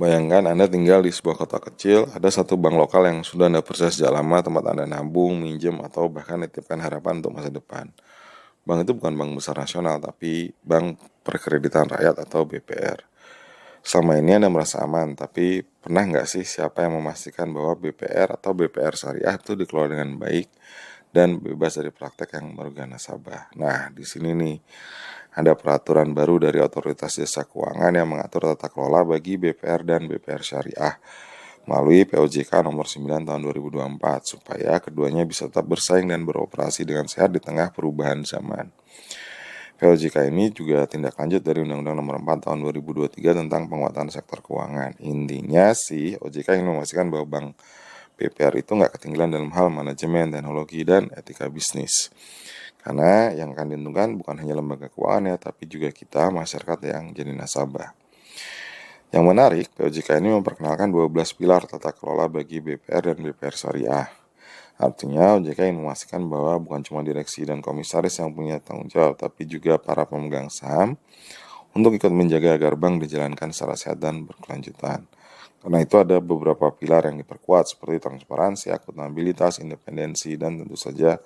Bayangkan Anda tinggal di sebuah kota kecil, ada satu bank lokal yang sudah Anda percaya sejak lama, tempat Anda nabung, minjem, atau bahkan nitipkan harapan untuk masa depan. Bank itu bukan bank besar nasional, tapi Bank Perkreditan Rakyat atau BPR. Selama ini Anda merasa aman, tapi pernah nggak sih siapa yang memastikan bahwa BPR atau BPR Syariah itu dikelola dengan baik dan bebas dari praktek yang merugikan nasabah? Nah, di sini nih ada peraturan baru dari Otoritas Jasa Keuangan yang mengatur tata kelola bagi BPR dan BPR Syariah melalui POJK nomor 9 tahun 2024 supaya keduanya bisa tetap bersaing dan beroperasi dengan sehat di tengah perubahan zaman. POJK ini juga tindak lanjut dari Undang-Undang Nomor 4 Tahun 2023 tentang penguatan sektor keuangan. Intinya sih, OJK ingin memastikan bahwa bank BPR itu nggak ketinggalan dalam hal manajemen, teknologi, dan etika bisnis. Karena yang akan diuntungkan bukan hanya lembaga keuangan ya, tapi juga kita, masyarakat yang jadi nasabah. Yang menarik, POJK ini memperkenalkan 12 pilar tata kelola bagi BPR dan BPR Syariah. Artinya, OJK ingin memastikan bahwa bukan cuma direksi dan komisaris yang punya tanggung jawab, tapi juga para pemegang saham untuk ikut menjaga agar bank dijalankan secara sehat dan berkelanjutan. Karena itu ada beberapa pilar yang diperkuat seperti transparansi, akuntabilitas, independensi, dan tentu saja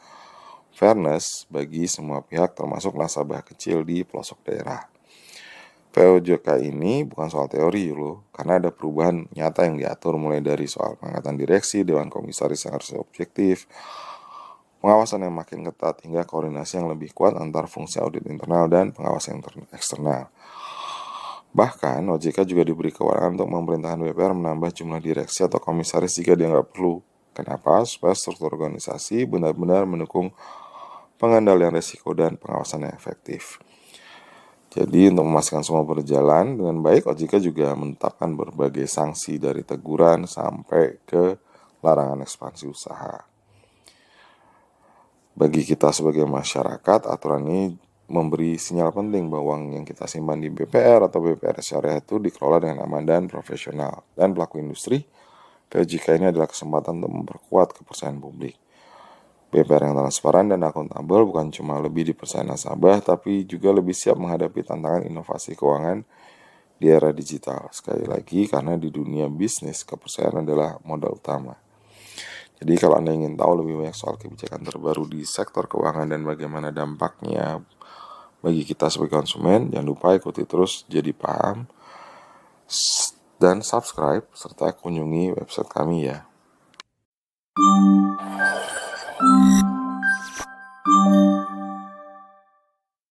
fairness bagi semua pihak termasuk nasabah kecil di pelosok daerah. POJK ini bukan soal teori loh, karena ada perubahan nyata yang diatur mulai dari soal pengangkatan direksi, dewan komisaris yang harus objektif, pengawasan yang makin ketat, hingga koordinasi yang lebih kuat antar fungsi audit internal dan pengawasan eksternal. Bahkan, OJK juga diberi kewenangan untuk memerintahkan BPR menambah jumlah direksi atau komisaris jika dianggap perlu. Kenapa? Supaya struktur organisasi benar-benar mendukung pengendalian risiko dan pengawasan yang efektif. Jadi untuk memastikan semua berjalan dengan baik, OJK juga menetapkan berbagai sanksi dari teguran sampai ke larangan ekspansi usaha. Bagi kita sebagai masyarakat, aturan ini memberi sinyal penting bahwa uang yang kita simpan di BPR atau BPR Syariah itu dikelola dengan aman dan profesional. Dan pelaku industri, POJK ini adalah kesempatan untuk memperkuat kepercayaan publik. BPR yang transparan dan akuntabel bukan cuma lebih dipercaya nasabah, tapi juga lebih siap menghadapi tantangan inovasi keuangan di era digital. Sekali lagi, karena di dunia bisnis, kepercayaan adalah modal utama. Jadi kalau Anda ingin tahu lebih banyak soal kebijakan terbaru di sektor keuangan dan bagaimana dampaknya bagi kita sebagai konsumen, jangan lupa ikuti terus Jadi Paham dan subscribe serta kunjungi website kami ya.